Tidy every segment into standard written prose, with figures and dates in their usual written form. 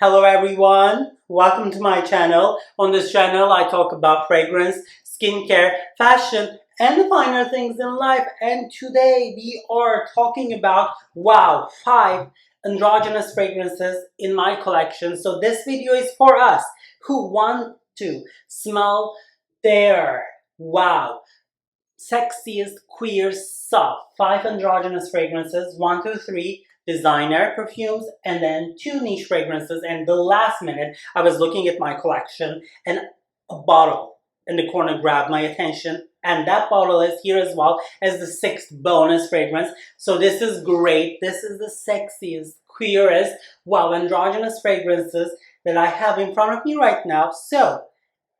Hello everyone, welcome to my channel. On this channel I talk about fragrance, skincare, fashion, and the finer things in life. And today we are talking about, wow, 5 androgynous fragrances in my collection. So this video is for us who want to smell their, wow, sexiest, queer, soft 5 androgynous fragrances, 1, 2, 3 designer perfumes, and then 2 niche fragrances. And the last minute I was looking at my collection and a bottle in the corner grabbed my attention, and that bottle is here as well as the 6th bonus fragrance. So this is great. This is the sexiest, queerest, wow, androgynous fragrances that I have in front of me right now. So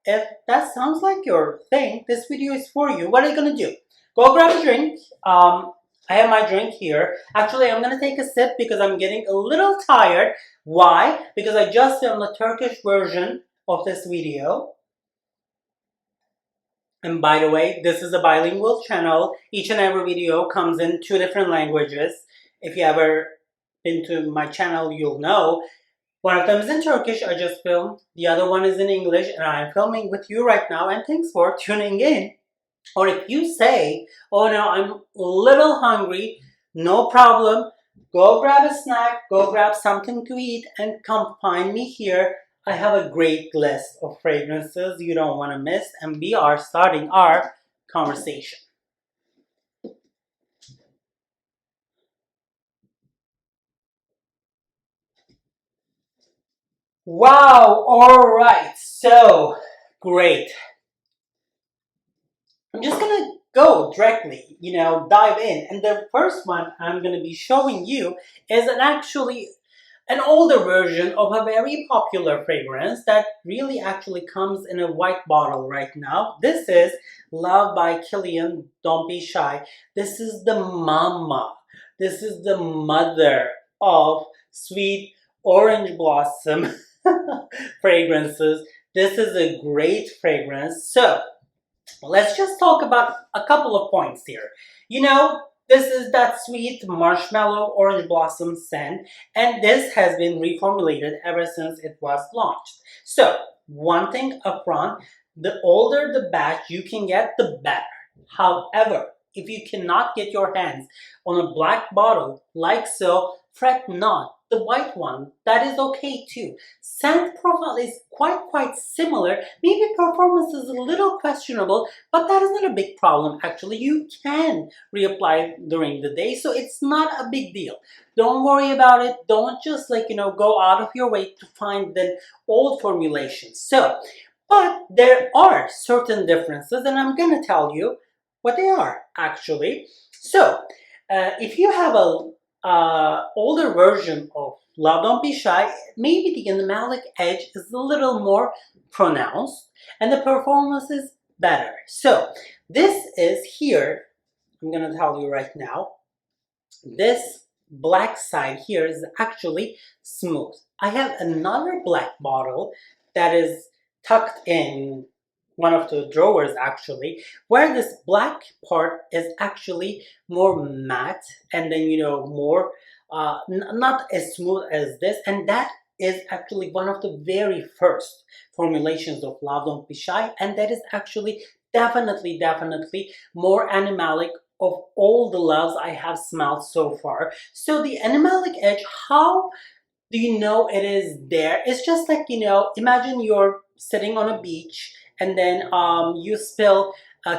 if that sounds like your thing, this video is for you. What are you gonna do? Go grab a drink. I have my drink here. Actually, I'm gonna take a sip because I'm getting a little tired. Why? Because I just filmed the Turkish version of this video. And by the way, this is a bilingual channel. Each and every video comes in 2 different languages. If you ever been to my channel, you'll know. One of them is in Turkish, I just filmed. The other one is in English, and I'm filming with you right now. And thanks for tuning in. Or if you say, oh no, I'm a little hungry, no problem. Go grab a snack, go grab something to eat, and come find me here. I have a great list of fragrances you don't want to miss, and we are starting our conversation. Wow, alright, so great. I'm just gonna go directly, dive in. And the first one I'm gonna be showing you is actually an older version of a very popular fragrance that really actually comes in a white bottle right now. This is Love by Kilian, Don't Be Shy. This is the mama. This is the mother of sweet orange blossom fragrances. This is a great fragrance. So let's just talk about a couple of points here. This is that sweet marshmallow orange blossom scent, and this has been reformulated ever since it was launched. So one thing up front, the older the batch you can get, the better. However, if you cannot get your hands on a black bottle like so, fret not. The white one, that is okay too. Scent profile is quite similar. Maybe performance is a little questionable, but that is not a big problem actually. You can reapply during the day, so it's not a big deal. Don't worry about it. Don't just go out of your way to find the old formulations. But there are certain differences, and I'm gonna tell you what they are actually. So if you have a older version of Love Don't Be Shy, maybe the animalic edge is a little more pronounced and the performance is better. So this is here, I'm gonna tell you right now, this black side here is actually smooth. I have another black bottle that is tucked in one of the drawers actually, where this black part is actually more matte and then more not as smooth as this, and that is actually one of the very first formulations of Love Don't Be Shy, and that is actually definitely more animalic of all the loves I have smelled so far. So the animalic edge, how do you know it is there? It's just like, imagine you're sitting on a beach and then you spill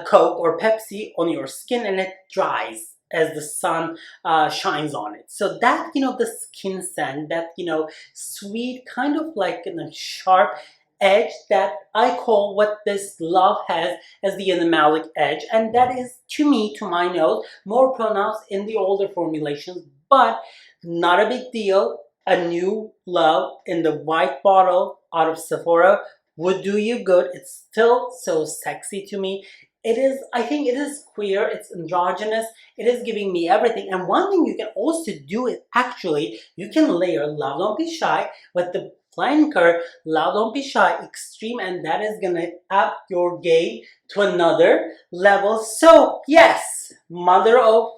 Coke or Pepsi on your skin and it dries as the sun shines on it. So that, the skin scent, that, sweet kind of like sharp edge, that I call what this love has as the animalic edge. And that is, to me, to my nose, more pronounced in the older formulations, but not a big deal. A new love in the white bottle out of Sephora would do you good. It's still so sexy to me. I think it is queer, it's androgynous, it is giving me everything. And one thing you can also do is actually, you can layer Love Don't Be Shy with the flanker Love Don't Be Shy Extreme, and that is gonna up your game to another level. So yes, mother of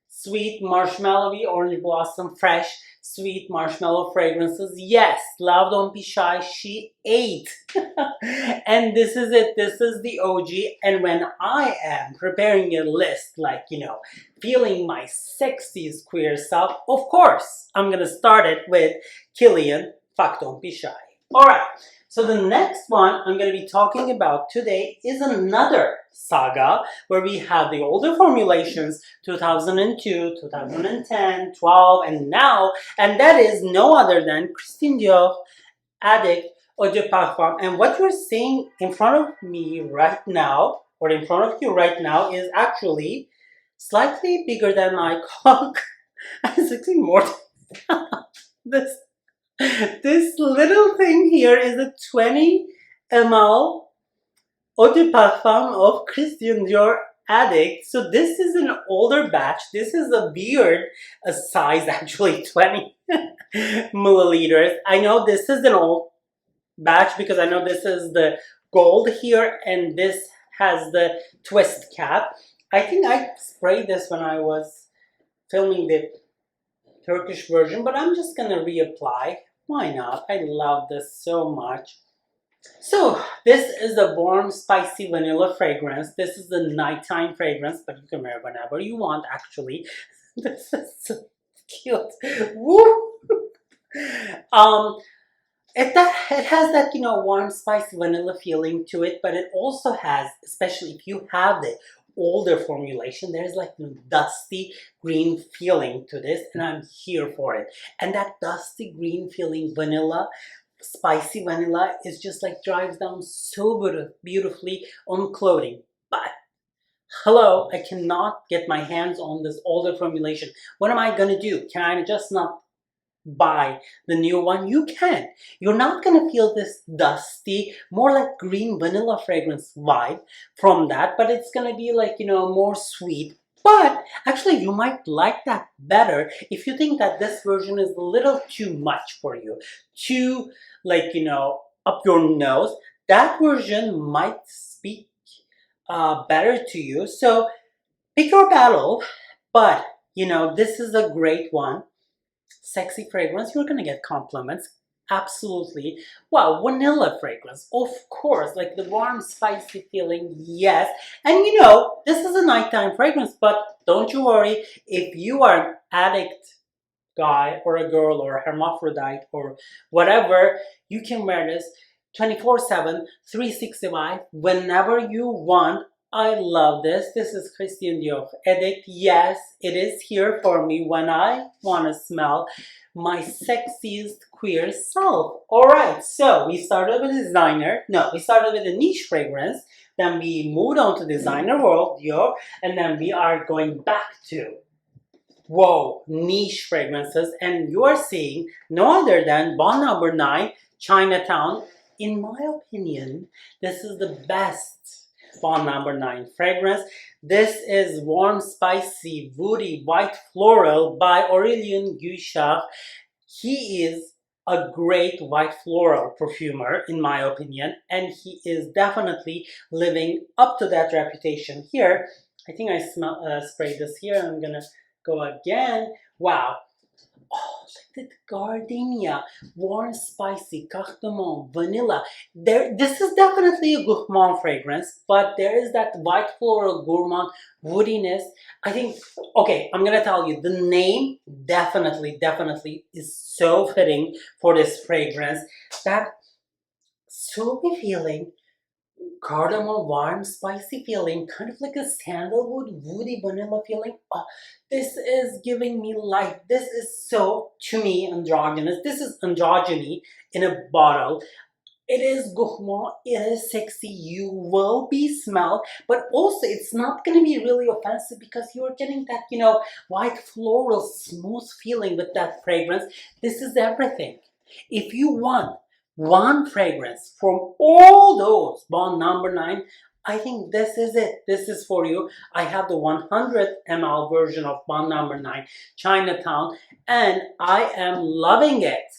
sweet marshmallowy orange blossom fresh sweet marshmallow fragrances. Yes, Love Don't Be Shy, she ate. And this is it. This is the OG. And when I am preparing a list, like, feeling my sexiest queer self, of course, I'm going to start it with Kilian, Fuck Don't Be Shy. All right. So the next one I'm going to be talking about today is another saga where we have the older formulations, 2002, 2010, 12, and now, and that is no other than Christian Dior, Addict, Eau de Parfum. And what you're seeing in front of me right now, or in front of you right now, is actually slightly bigger than my cock. It's actually more than this. This little thing here is a 20 ml Eau de Parfum of Christian Dior Addict. So this is an older batch. This is a weird size, actually 20 milliliters. I know this is an old batch because I know this is the gold here and this has the twist cap. I think I sprayed this when I was filming the Turkish version, but I'm just gonna reapply. Why not? I love this so much. So this is the warm spicy vanilla fragrance. This is the nighttime fragrance, but you can wear whenever you want actually. This is so cute. Woo! It has that, warm spicy vanilla feeling to it, but it also has, especially if you have the older formulation, there's like dusty green feeling to this, and I'm here for it. And that dusty green feeling vanilla, spicy vanilla, is just like drives down so beautifully on clothing. But hello, I cannot get my hands on this older formulation. What am I gonna do? Can I just not buy the new one? You can. You're not gonna feel this dusty, more like green vanilla fragrance vibe from that, but it's gonna be like, more sweet. But actually you might like that better if you think that this version is a little too much for you, too like, up your nose. That version might speak better to you. So pick your battle, but this is a great one. Sexy fragrance, you're gonna get compliments. Absolutely. Wow, vanilla fragrance, of course, like the warm, spicy feeling, yes. And this is a nighttime fragrance, but don't you worry, if you are an addict guy or a girl or a hermaphrodite or whatever, you can wear this 24/7, 365, whenever you want. I love this. This is Christian Dior Addict. Yes, it is here for me when I want to smell my sexiest queer self. Alright, so we started with designer. No, we started with a niche fragrance. Then we moved on to designer world, Dior. And then we are going back to, whoa, niche fragrances. And you are seeing no other than Bond Number 9, Chinatown. In my opinion, this is the best Bond Number 9 fragrance. This is warm, spicy, woody, white floral by Aurélien Guichard. He is a great white floral perfumer, in my opinion, and he is definitely living up to that reputation here. I think I sprayed this here. I'm gonna go again. Wow. Oh, look at the gardenia, warm, spicy, cardamom, vanilla. This is definitely a gourmand fragrance, but there is that white floral gourmand woodiness. I think, okay, I'm gonna tell you, the name definitely is so fitting for this fragrance. That soapy feeling, cardamom, warm, spicy feeling, kind of like a sandalwood, woody vanilla feeling. Oh, this is giving me life. This is so, to me, androgynous. This is androgyny in a bottle. It is gourmand, it is sexy, you will be smelled, but also it's not going to be really offensive because you're getting that, white floral smooth feeling with that fragrance. This is everything. If you want one fragrance from all those Bond Number 9, I think this is it. This is for you. I have the 100 ml version of Bond Number 9 Chinatown, and I am loving it.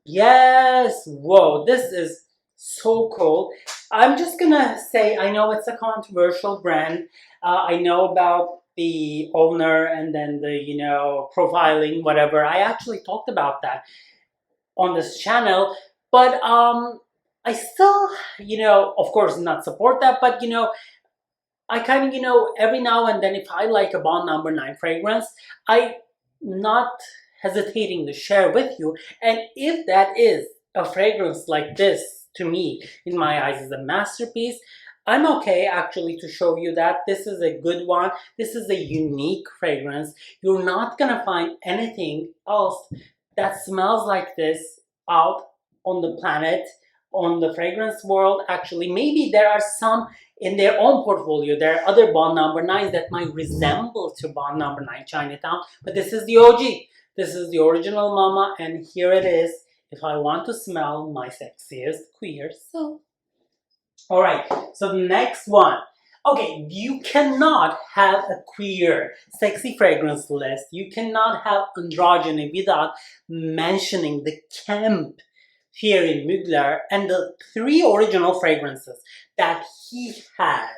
Yes, whoa, this is so cool. I'm just gonna say, I know it's a controversial brand. I know about the owner and then the, profiling, whatever. I actually talked about that on this channel, but I still, of course not support that, but I kind of, every now and then, if I like a Bond Number 9 fragrance, I not hesitating to share with you. And if that is a fragrance like this, to me, in my eyes, is a masterpiece, I'm okay actually to show you that this is a good one. This is a unique fragrance. You're not gonna find anything else that smells like this out on the planet, on the fragrance world. Actually, maybe there are some in their own portfolio. There are other Bond Number 9s that might resemble to Bond Number 9 Chinatown, but this is the OG. This is the original mama, and here it is. If I want to smell my sexiest queer self. Alright, so the next one. Okay, you cannot have a queer, sexy fragrance list. You cannot have androgyny without mentioning the camp Thierry Mugler and the 3 original fragrances that he had.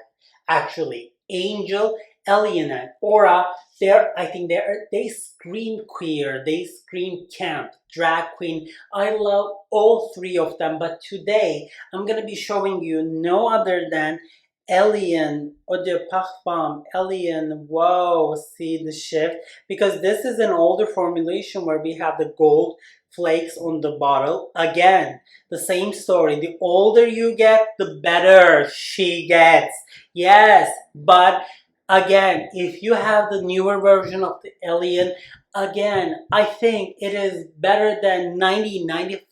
Actually, Angel, Alien, and Aura. I think they scream queer, they scream camp, drag queen. I love all 3 of them, but today I'm gonna be showing you no other than Alien, Eau de Parfum, Alien. Whoa, see the shift? Because this is an older formulation where we have the gold flakes on the bottle. Again, the same story. The older you get, the better she gets. Yes, but again, if you have the newer version of the Alien, again, I think it is better than 95%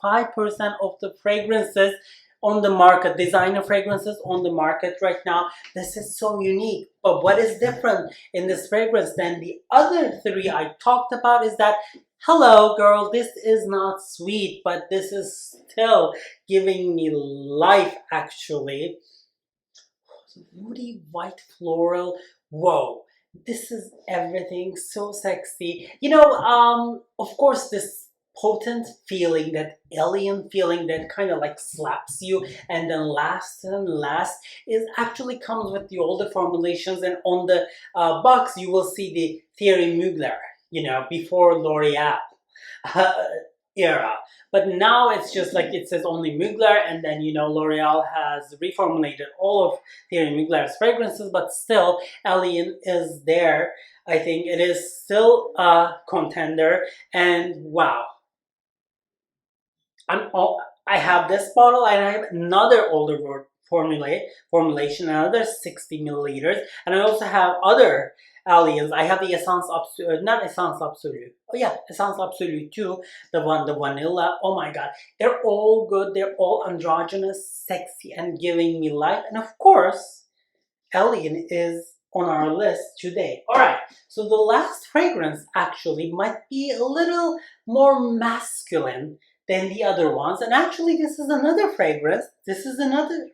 of the fragrances on the market, designer fragrances on the market right now. This is so unique. But what is different in this fragrance than the other 3 I talked about is that, hello girl, this is not sweet, but this is still giving me life actually. Woody white floral. Whoa, this is everything so sexy. Of course, this potent feeling, that alien feeling that kind of like slaps you and then lasts and lasts, is actually comes with the older formulations. And on the box, you will see the Thierry Mugler, before L'Oreal era. But now it's just like it says only Mugler, and then L'Oreal has reformulated all of Thierry Mugler's fragrances, but still Alien is there. I think it is still a contender, and wow. I have this bottle, and I have another older formulation, another 60 milliliters, and I also have other aliens. I have the Essence Absolue, not Essence Absolue. Oh yeah, Essence Absolue too. The vanilla. Oh my god, they're all good. They're all androgynous, sexy, and giving me life. And of course, Alien is on our list today. All right. So the last fragrance actually might be a little more masculine than the other ones. And actually, this is another fragrance. This is another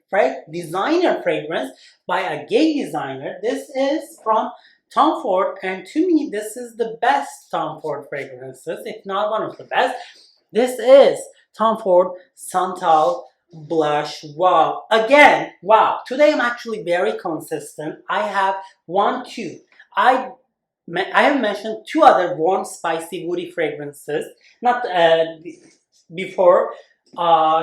designer fragrance by a gay designer. This is from Tom Ford, and to me, this is the best Tom Ford fragrances, if not one of the best. This is Tom Ford Santal blush. Wow. Again, wow. Today I'm actually very consistent. I have 1, 2. I have mentioned 2 other warm, spicy, woody fragrances. Not before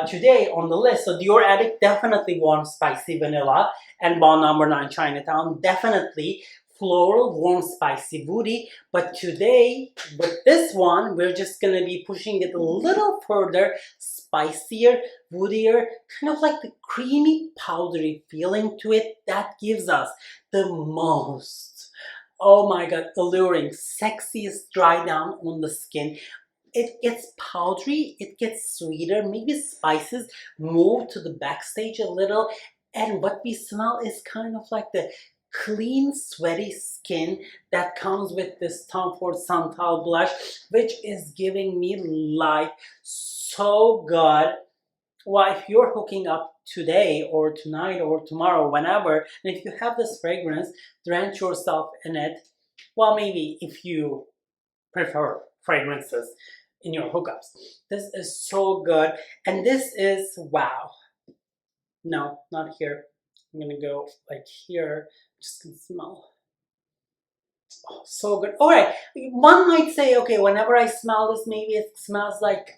today on the list. So Dior Addict, definitely warm, spicy, vanilla, and Bond Number 9 Chinatown, definitely floral, warm, spicy, woody. But today, with this one, we're just gonna be pushing it a little further, spicier, woodier, kind of like the creamy, powdery feeling to it that gives us the most, oh my god, alluring, sexiest dry down on the skin. It gets powdery, it gets sweeter, maybe spices move to the backstage a little, and what we smell is kind of like the clean, sweaty skin that comes with this Tom Ford Santal blush, which is giving me life so good. Well, if you're hooking up today or tonight or tomorrow, whenever, and if you have this fragrance, drench yourself in it. Well, maybe if you prefer fragrances in your hookups. This is so good. And this is, wow. No, not here. I'm gonna go like here. Just gonna smell. Oh, so good. All right. One might say, okay, whenever I smell this, maybe it smells like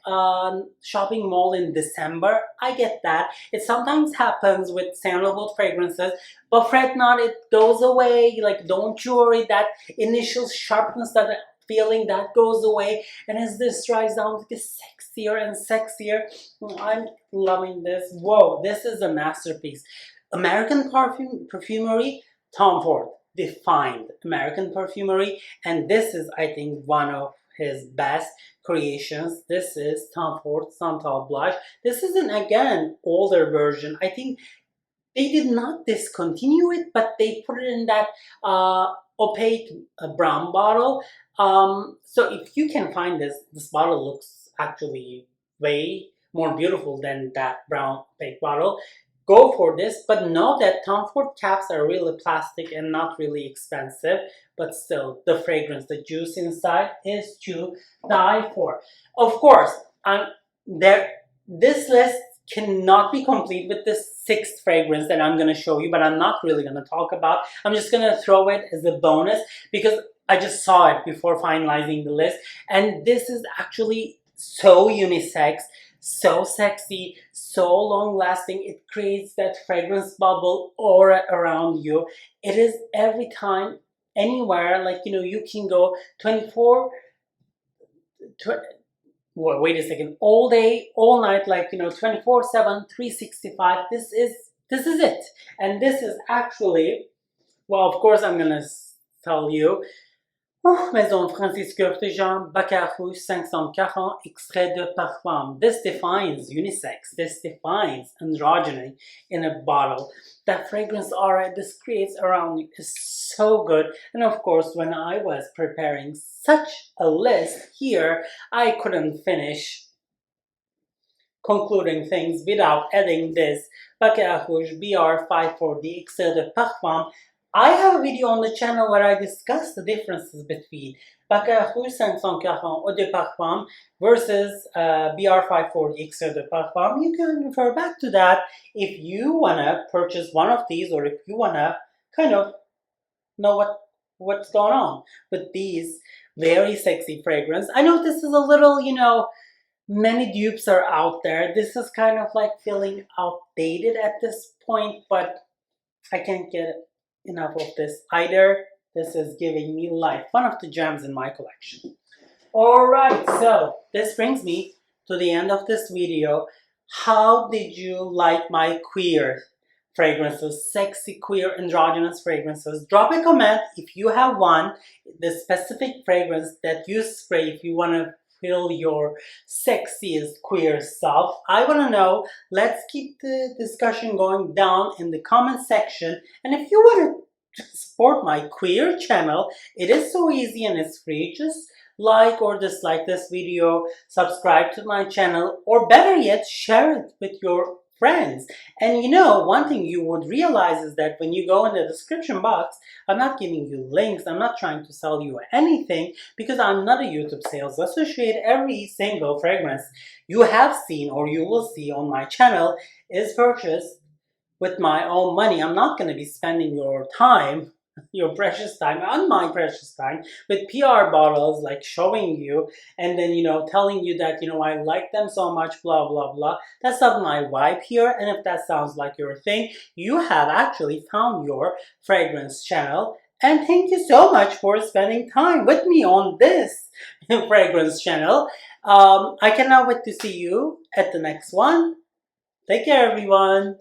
shopping mall in December. I get that. It sometimes happens with sandalwood fragrances, but fret not, it goes away. Like, don't you worry, that initial sharpness, that feeling, that goes away. And as this dries down, it is sexier and sexier. I'm loving this. Whoa, this is a masterpiece. American perfumery, Tom Ford defined American perfumery, and this is, I think, one of his best creations. This is Tom Ford Santal blush. This is an, again, older version. I think they did not discontinue it, but they put it in that opaque brown bottle. So if you can find this bottle looks actually way more beautiful than that brown opaque bottle. Go for this, but know that Tom Ford caps are really plastic and not really expensive, but still, the fragrance, the juice inside is to die for. Of course, this list cannot be complete with this sixth fragrance that I'm going to show you, but I'm not really going to talk about. I'm just going to throw it as a bonus because I just saw it before finalizing the list, and this is actually so unisex, so sexy, so long lasting. It creates that fragrance bubble aura around you. It is every time, anywhere, like, you know, you can go wait a second, all day, all night, like, you know, 24/7, 365. This is it. And this is actually, well, of course I'm gonna tell you, Maison Francis Kurkdjian, Baccarat Rouge 540, Extrait de Parfum. This defines unisex. This defines androgyny in a bottle. That fragrance aura this creates around you is so good. And of course, when I was preparing such a list here, I couldn't finish concluding things without adding this Baccarat Rouge BR 540 Extrait de Parfum. I have a video on the channel where I discuss the differences between Baccarat Rouge 540 Eau de Parfum versus BR 540 Extrait de Parfum. You can refer back to that if you want to purchase one of these, or if you want to kind of know what's going on with these very sexy fragrance. I know this is a little, you know, many dupes are out there. This is kind of like feeling outdated at this point, but I can't get enough of this either. This is giving me life. One of the gems in my collection. Alright, so this brings me to the end of this video. How did you like my queer fragrances, sexy queer androgynous fragrances? Drop a comment if you have one, the specific fragrance that you spray if you want to feel your sexiest queer self. I want to know. Let's keep the discussion going down in the comment section. And if you want to support my queer channel, it is so easy and it's free. Just like or dislike this video, subscribe to my channel, or better yet, share it with your friends. And you know, one thing you would realize is that when you go in the description box, I'm not giving you links, I'm not trying to sell you anything, because I'm not a YouTube sales associate. Every single fragrance you have seen or you will see on my channel is purchased with my own money. I'm not going to be spending your time, your precious time, and my precious time with PR bottles, like showing you and then, you know, telling you that, you know, I like them so much, blah, blah, blah. That's not my vibe here. And if that sounds like your thing, you have actually found your fragrance channel. And thank you so much for spending time with me on this fragrance channel. I cannot wait to see you at the next one. Take care, everyone.